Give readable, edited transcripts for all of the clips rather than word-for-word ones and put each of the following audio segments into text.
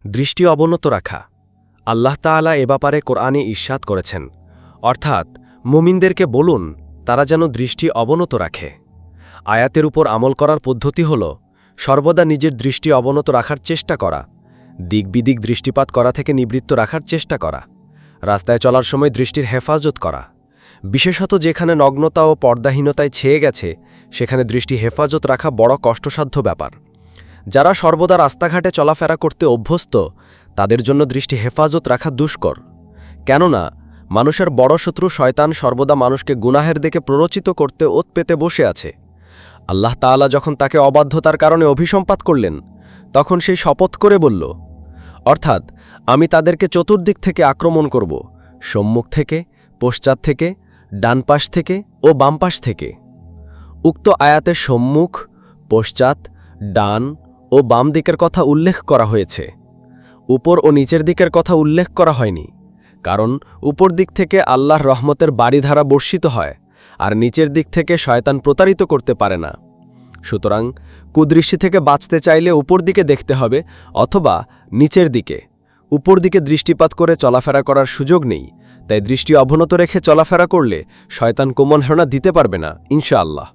দৃষ্টি অবনত রাখা। আল্লাহ তাআলা এ ব্যাপারে কোরআনে ইরশাদ করেছেন, অর্থাৎ মুমিনদেরকে বলুন তারা যেন দৃষ্টি অবনত রাখে। আয়াতের উপর আমল করার পদ্ধতি হল সর্বদা নিজের দৃষ্টি অবনত রাখার চেষ্টা করা, দিক বিদিক দৃষ্টিপাত করা থেকে নিবৃত্ত রাখার চেষ্টা করা, রাস্তায় চলার সময় দৃষ্টির হেফাজত করা, বিশেষত যেখানে নগ্নতা ও পর্দাহীনতায় ছেয়ে গেছে সেখানে দৃষ্টি হেফাজত রাখা বড় কষ্টসাধ্য ব্যাপার। যারা সর্বদা রাস্তাঘাটে চলাফেরা করতে অভ্যস্ত তাদের জন্য দৃষ্টি হেফাজত রাখা দুষ্কর। কেননা মানুষের বড় শত্রু শয়তান সর্বদা মানুষকে গুনাহের দিকে প্ররোচিত করতে ওত পেতে বসে আছে। আল্লাহ তাআলা যখন তাকে অবাধ্যতার কারণে অভিসম্পাত করলেন তখন সেই শপথ করে বলল, অর্থাৎ আমি তাদেরকে চতুর্দিক থেকে আক্রমণ করব, সম্মুখ থেকে, পশ্চাৎ থেকে, ডান পাশ থেকে ও বাম পাশ থেকে। উক্ত আয়াতে সম্মুখ, পশ্চাৎ, ডান ও বাম দিকের কথা উল্লেখ করা হয়েছে, উপর ও নিচের দিকের কথা উল্লেখ করা হয়নি। কারণ উপর দিক থেকে আল্লাহর রহমতের বাড়িধারা বর্ষিত হয় আর নিচের দিক থেকে শয়তান প্রতারিত করতে পারে না। সুতরাং কুদৃষ্টি থেকে বাঁচতে চাইলে উপর দিকে দেখতে হবে অথবা নিচের দিকে। উপর দিকে দৃষ্টিপাত করে চলাফেরা করার সুযোগ নেই, তাই দৃষ্টি অবনত রেখে চলাফেরা করলে শয়তান কোমলহেরণা দিতে পারবে না ইনশাআল্লাহ।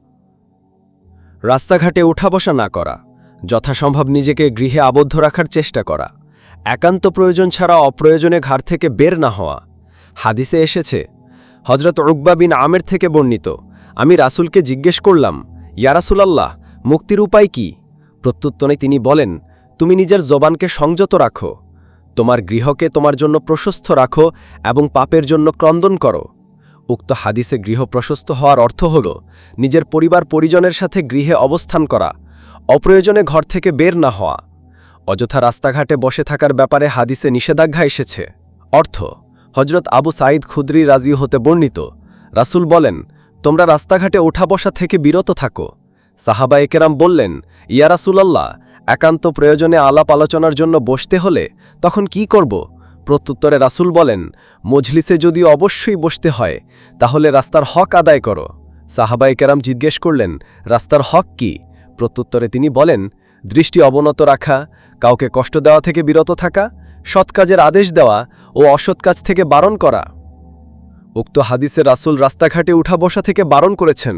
রাস্তাঘাটে উঠা বসা না করা, যথাসম্ভব নিজেকে গৃহে আবদ্ধ রাখার চেষ্টা করা, একান্ত প্রয়োজন ছাড়া অপ্রয়োজনে ঘর থেকে বের না হওয়া। হাদিসে এসেছে, হযরত উকবা বিন আমের থেকে বর্ণিত, আমি রাসূলকে জিজ্ঞেস করলাম, ইয়া রাসূলাল্লাহ, মুক্তির উপায় কি? প্রত্যুত্তরে তিনি বলেন, তুমি নিজের জবানকে সংযত রাখো, তোমার গৃহকে তোমার জন্য প্রশস্ত রাখো এবং পাপের জন্য ক্রন্দন করো। উক্ত হাদিসে গৃহ প্রশস্ত হওয়ার অর্থ হল নিজের পরিবার পরিজনের সাথে গৃহে অবস্থান করা, অপ্রয়োজনে ঘর থেকে বের না হওয়া। অযথা রাস্তাঘাটে বসে থাকার ব্যাপারে হাদিসে নিষেধাজ্ঞা এসেছে। অর্থ, হযরত আবু সাঈদ খুদরি রাজি হতে বর্ণিত, রাসূল বলেন, তোমরা রাস্তাঘাটে ওঠা বসা থেকে বিরত থাকো। সাহাবা একেরাম বললেন, ইয়া রাসূলাল্লাহ, একান্ত প্রয়োজনে আলাপ আলোচনার জন্য বসতে হলে তখন কি করব? প্রত্যুত্তরে রাসূল বলেন, মজলিসে যদি অবশ্যই বসতে হয় তাহলে রাস্তার হক আদায় করো। সাহাবা একেরাম জিজ্ঞেস করলেন, রাস্তার হক কি? প্রত্যুত্তরে তিনি বলেন, দৃষ্টি অবনত রাখা, কাউকে কষ্ট দেওয়া থেকে বিরত থাকা, সৎ কাজের আদেশ দেওয়া ও অসৎ কাজ থেকে বারণ করা। উক্ত হাদিসে রাসূল রাস্তাঘাটে উঠা বসা থেকে বারণ করেছেন,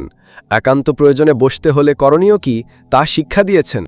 একান্ত প্রয়োজনে বসতে হলে করণীয় কি তা শিক্ষা দিয়েছেন।